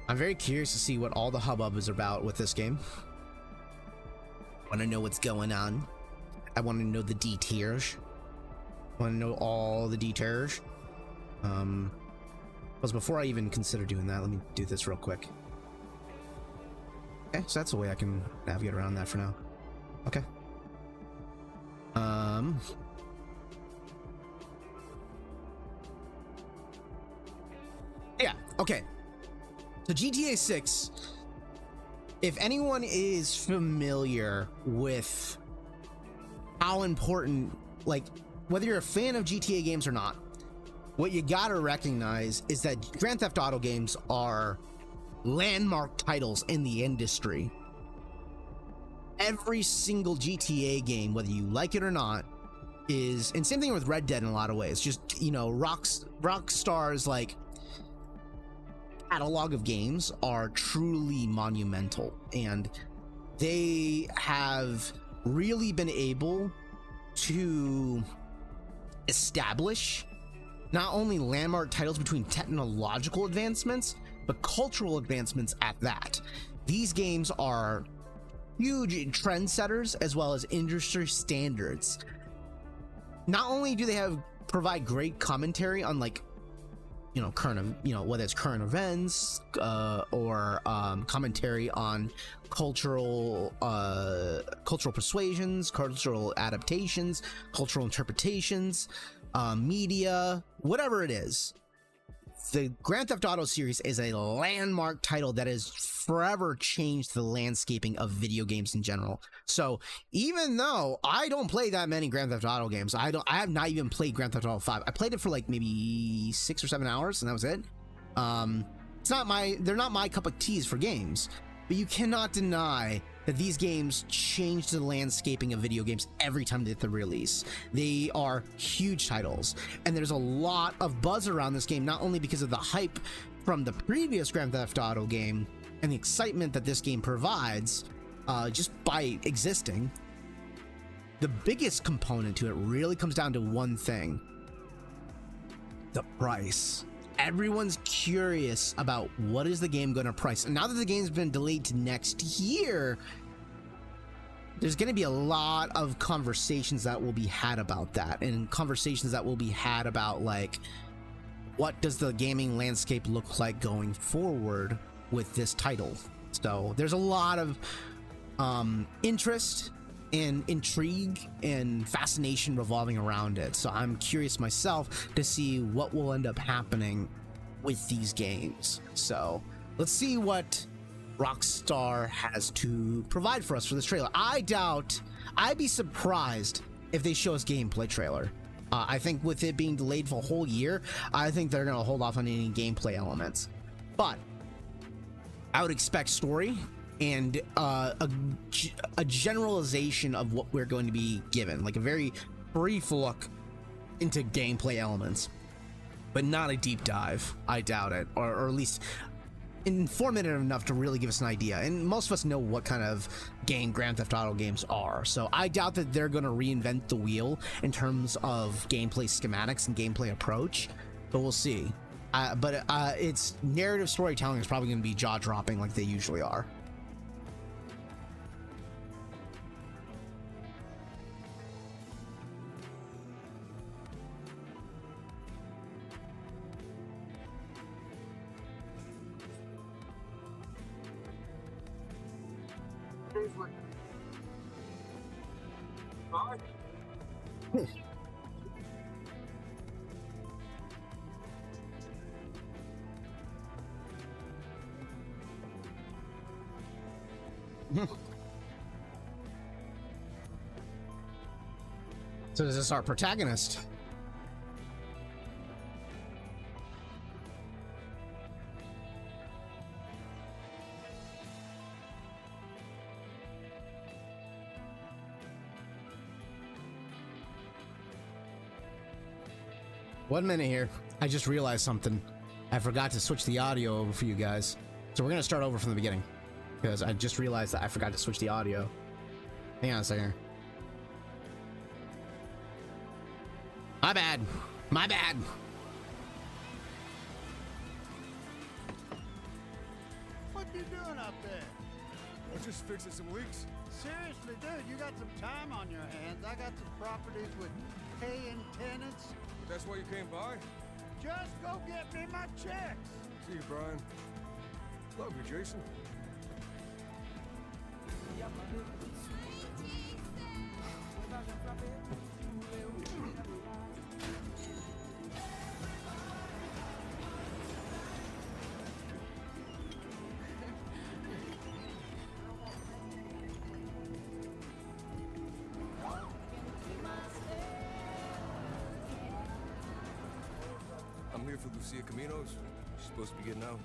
I'm very curious to see what all the hubbub is about with this game. I want to know what's going on. I want to know the details. I want to know all the details. Because before I even consider doing that, let me do this real quick. Okay, so that's a way I can navigate around that for now. Okay. Yeah, okay. So GTA 6, if anyone is familiar with how important, like, whether you're a fan of GTA games or not, what you gotta recognize is that Grand Theft Auto games are landmark titles in the industry. Every single GTA game, whether you like it or not, is, and same thing with Red Dead in a lot of ways, just, you know, Rockstar's like catalog of games are truly monumental, and they have really been able to establish not only landmark titles between technological advancements, but cultural advancements at that. These games are huge trendsetters as well as industry standards. Not only do they provide great commentary on, like, you know, whether it's current events or commentary on cultural persuasions, cultural adaptations, cultural interpretations, media, whatever it is. The Grand Theft Auto series is a landmark title that has forever changed the landscaping of video games in general. So even though I don't play that many Grand Theft Auto games, I have not even played Grand Theft Auto 5. I played it for like maybe 6 or 7 hours, and that was it. They're not my cup of teas for games, but you cannot deny that these games change the landscaping of video games every time that they release. They are huge titles, and there's a lot of buzz around this game, not only because of the hype from the previous Grand Theft Auto game and the excitement that this game provides just by existing. The biggest component to it really comes down to one thing: the price. Everyone's curious about what is the game going to price. And now that the game's been delayed to next year, there's going to be a lot of conversations that will be had about that, and conversations that will be had about, like, what does the gaming landscape look like going forward with this title. So there's a lot of interest and intrigue and fascination revolving around it. So I'm curious myself to see what will end up happening with these games. So let's see what Rockstar has to provide for us for this trailer. I'd be surprised if they show us gameplay trailer. I think with it being delayed for a whole year, I think they're gonna hold off on any gameplay elements. But I would expect story and a generalization of what we're going to be given, like a very brief look into gameplay elements, but not a deep dive. I doubt it, or at least informative enough to really give us an idea. And most of us know what kind of game Grand Theft Auto games are, so I doubt that they're going to reinvent the wheel in terms of gameplay schematics and gameplay approach, but we'll see. But its narrative storytelling is probably going to be jaw-dropping like they usually are. So is this our protagonist? One minute here. I just realized something. I forgot to switch the audio over for you guys. So we're gonna start over from the beginning, because I just realized that I forgot to switch the audio. Hang on a second. My bad. My bad. you doing up there? We're just fixing some leaks. Seriously, dude, you got some time on your hands. I got some properties with paying tenants. That's why you came by? Just go get me my checks. See you, Brian. Love you, Jason. I'm here for Lucia Caminos. She's supposed to be getting out.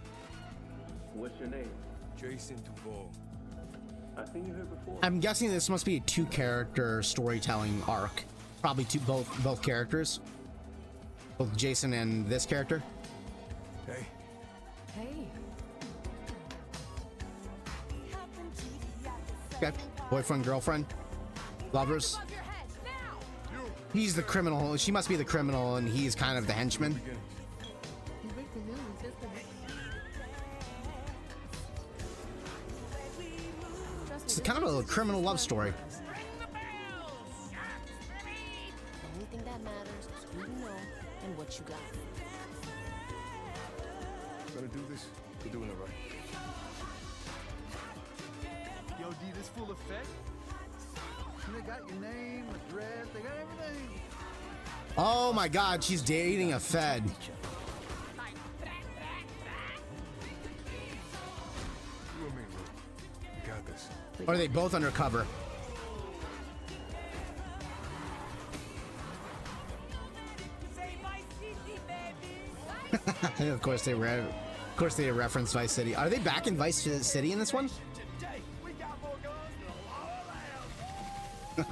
What's your name? Jason Duval. I've seen you here before. I'm guessing this must be a two-character storytelling arc. Probably both characters. Both Jason and this character. Hey. Hey. Okay. Boyfriend, girlfriend, lovers. He's the criminal. She must be the criminal, and he's kind of the henchman. It's kind of a criminal love story. The only thing that matters is who you know and what you got. Gonna do this? We're doing it right. Yo, D, this full effect? They got your name, address, they got everything. Oh my God, she's dating a Fed. You and me, look. We got this. Or are they both undercover? Of course they reference Vice City. Are they back in Vice City in this one? Hey.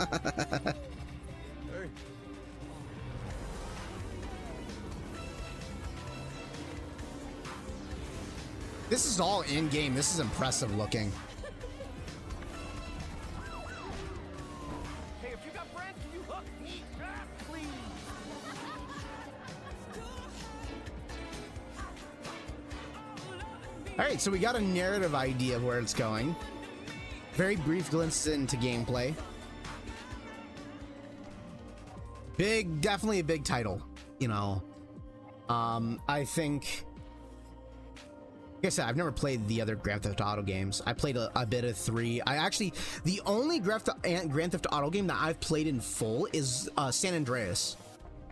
This is all in game. This is impressive looking. Hey, if you got friends, can you hook me up, please? All right, so we got a narrative idea of where it's going. Very brief glimpse into gameplay. Definitely a big title, you know. I think, like I said, I've never played the other Grand Theft Auto games. I played a bit of 3. The only Grand Theft Auto game that I've played in full is San Andreas.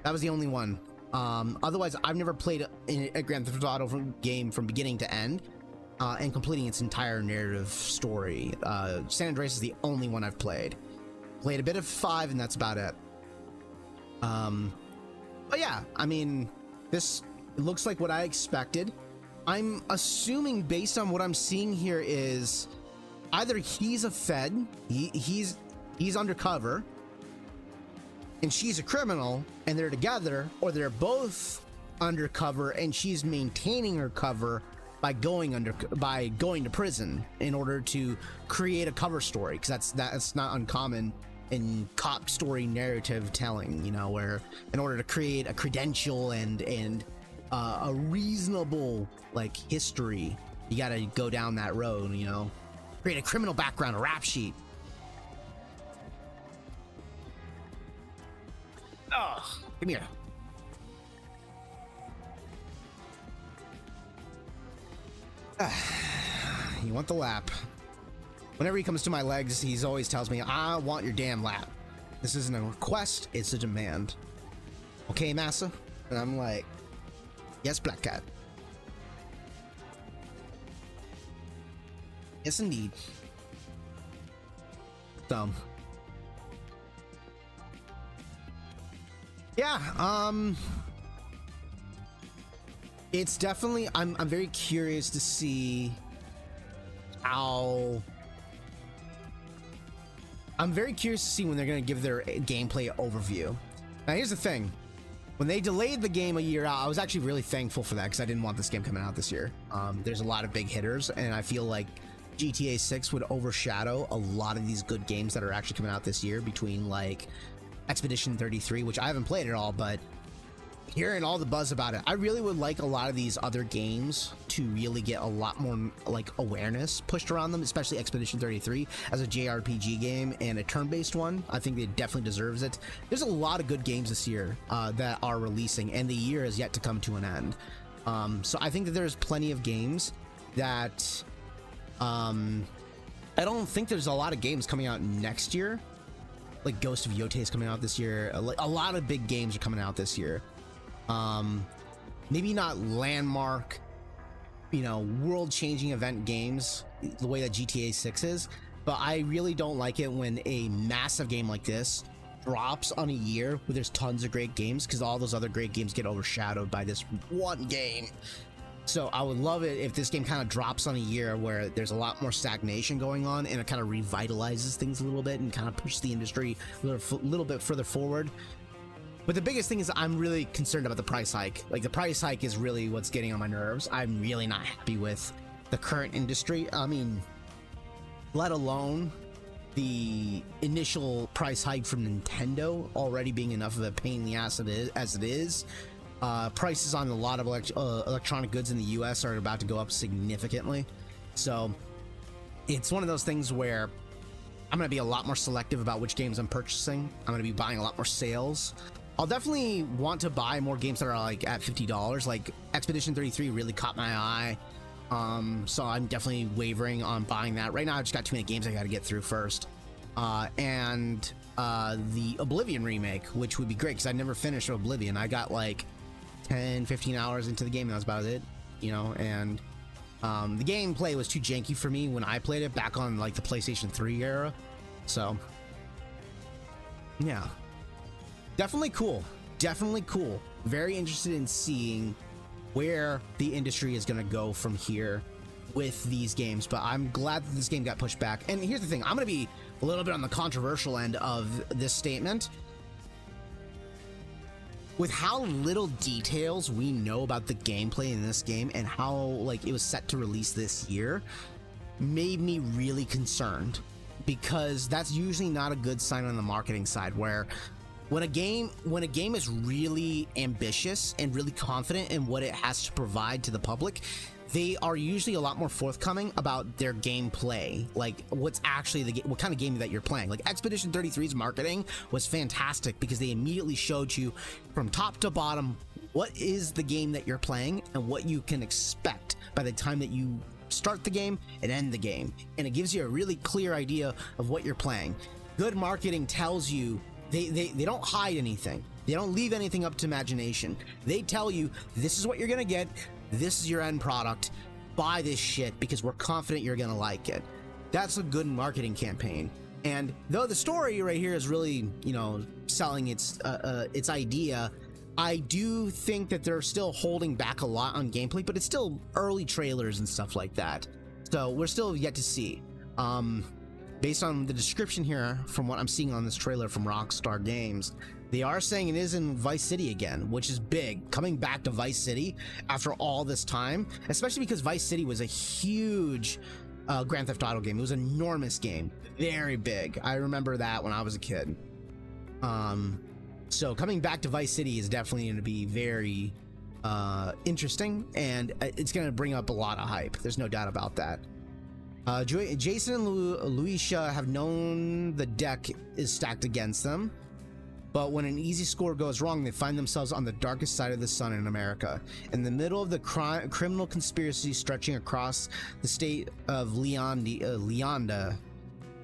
That was the only one. Otherwise, I've never played a Grand Theft Auto game from beginning to end and completing its entire narrative story. San Andreas is the only one I've played. Played a bit of 5, and that's about it. But yeah, I mean, this looks like what I expected. I'm assuming, based on what I'm seeing here, is either he's a Fed, he's undercover, and she's a criminal, and they're together, or they're both undercover, and she's maintaining her cover by going to prison in order to create a cover story, because that's not uncommon in cop story narrative telling, you know, where in order to create a credential and a reasonable like history, you gotta go down that road, you know, create a criminal background, a rap sheet. Ugh, come here. You want the lap? Whenever he comes to my legs, he always tells me, I want your damn lap. This isn't a request, it's a demand. Okay, massa? And I'm like, yes, Black Cat. Yes, indeed. So. Yeah, it's definitely, I'm very curious to see how... I'm very curious to see when they're going to give their gameplay overview. Now, here's the thing. When they delayed the game a year out, I was actually really thankful for that because I didn't want this game coming out this year. There's a lot of big hitters, and I feel like GTA 6 would overshadow a lot of these good games that are actually coming out this year, between like Expedition 33, which I haven't played at all, but hearing all the buzz about it. I really would like a lot of these other games to really get a lot more like awareness pushed around them, especially Expedition 33 as a JRPG game and a turn-based one. I think it definitely deserves it. There's a lot of good games this year that are releasing, and the year is yet to come to an end. So I think that there's plenty of games that I don't think there's a lot of games coming out next year. Like Ghost of Yote is coming out this year. A lot of big games are coming out this year. Maybe not landmark, you know, world-changing event games the way that GTA 6 is, but I really don't like it when a massive game like this drops on a year where there's tons of great games, because all those other great games get overshadowed by this one game. So I would love it if this game kind of drops on a year where there's a lot more stagnation going on, and it kind of revitalizes things a little bit and kind of pushes the industry a little bit further forward. But the biggest thing is I'm really concerned about the price hike. Like, the price hike is really what's getting on my nerves. I'm really not happy with the current industry. I mean, let alone the initial price hike from Nintendo already being enough of a pain in the ass as it is. Prices on a lot of electronic goods in the US are about to go up significantly. So it's one of those things where I'm going to be a lot more selective about which games I'm purchasing. I'm going to be buying a lot more sales. I'll definitely want to buy more games that are like at $50. Like Expedition 33 really caught my eye. So I'm definitely wavering on buying that. Right now, I just got too many games I got to get through first. And the Oblivion remake, which would be great because I never finished Oblivion. I got like 10-15 hours into the game, and that was about it, you know. And the gameplay was too janky for me when I played it back on like the PlayStation 3 era. So yeah, definitely cool, very interested in seeing where the industry is going to go from here with these games. But I'm glad that this game got pushed back. And here's the thing, I'm going to be a little bit on the controversial end of this statement. With how little details we know about the gameplay in this game and how like it was set to release this year, made me really concerned, because that's usually not a good sign on the marketing side, where when a game is really ambitious and really confident in what it has to provide to the public, they are usually a lot more forthcoming about their gameplay, like what's actually what kind of game that you're playing. Like Expedition 33's marketing was fantastic because they immediately showed you from top to bottom what is the game that you're playing and what you can expect by the time that you start the game and end the game, and it gives you a really clear idea of what you're playing. Good marketing tells you, they don't hide anything. They don't leave anything up to imagination. They tell you this is what you're gonna get. This is your end product. Buy this shit because we're confident you're gonna like it. That's a good marketing campaign. And though the story right here is really, you know, selling its idea, I do think that they're still holding back a lot on gameplay, but it's still early trailers and stuff like that. So we're still yet to see. Based on the description here, from what I'm seeing on this trailer from Rockstar Games, they are saying it is in Vice City again, which is big. Coming back to Vice City after all this time, especially because Vice City was a huge Grand Theft Auto game. It was an enormous game, very big. I remember that when I was a kid. So coming back to Vice City is definitely going to be very interesting, and it's going to bring up a lot of hype. There's no doubt about that. Jason and Luisha have known the deck is stacked against them, but when an easy score goes wrong, they find themselves on the darkest side of the sun in America, in the middle of the criminal conspiracy stretching across the state of Leonda,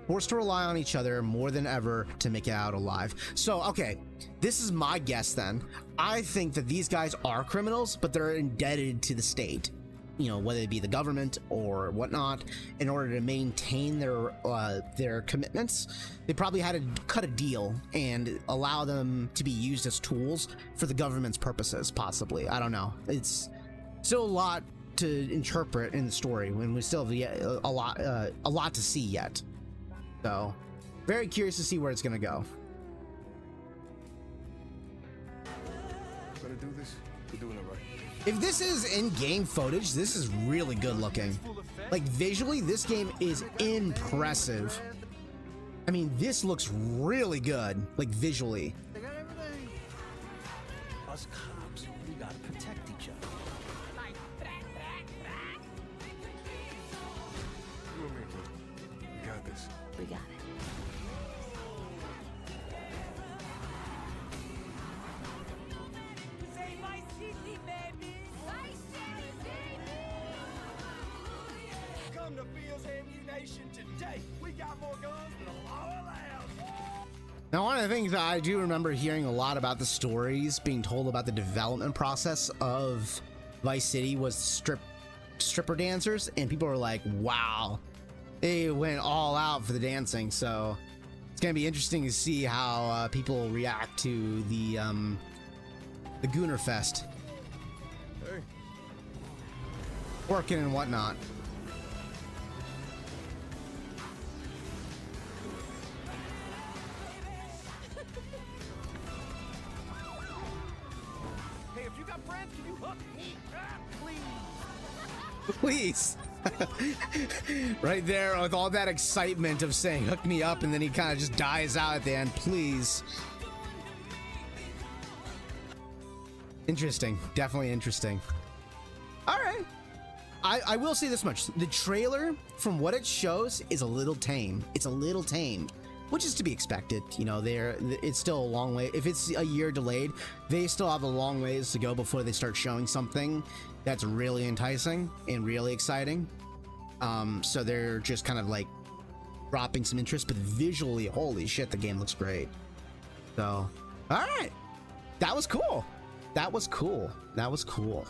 forced to rely on each other more than ever to make it out alive. So, okay, this is my guess then. I think that these guys are criminals, but they're indebted to the state, you know, whether it be the government or whatnot, in order to maintain their commitments. They probably had to cut a deal and allow them to be used as tools for the government's purposes, possibly. I don't know. It's still a lot to interpret in the story when we still have a lot to see yet. So, very curious to see where it's gonna go. Gonna do this? We're doing it right. If this is in-game footage, this is really good looking. Like, visually, this game is impressive. I mean, this looks really good, like, visually. They got everything. Us cops We got it. Come to Fields Ammunition today. We got more guns than the law allows. Now, one of the things that I do remember hearing a lot about the stories being told about the development process of Vice City was stripper dancers, and people were like, wow, they went all out for the dancing. So it's gonna be interesting to see how people react to the Gooner Fest. Hey. Working and whatnot. Hey, if you got friends, can you hook me up, please? Please. Right there with all that excitement of saying hook me up, and then he kind of just dies out at the end. Please. Interesting. Definitely interesting. All right. I will say this much. The trailer, from what it shows, is a little tame. It's a little tame, which is to be expected. You know, it's still a long way. If it's a year delayed, they still have a long ways to go before they start showing something that's really enticing and really exciting. So they're just kind of like dropping some interest, but visually, holy shit, the game looks great. So, all right. That was cool. That was cool. That was cool.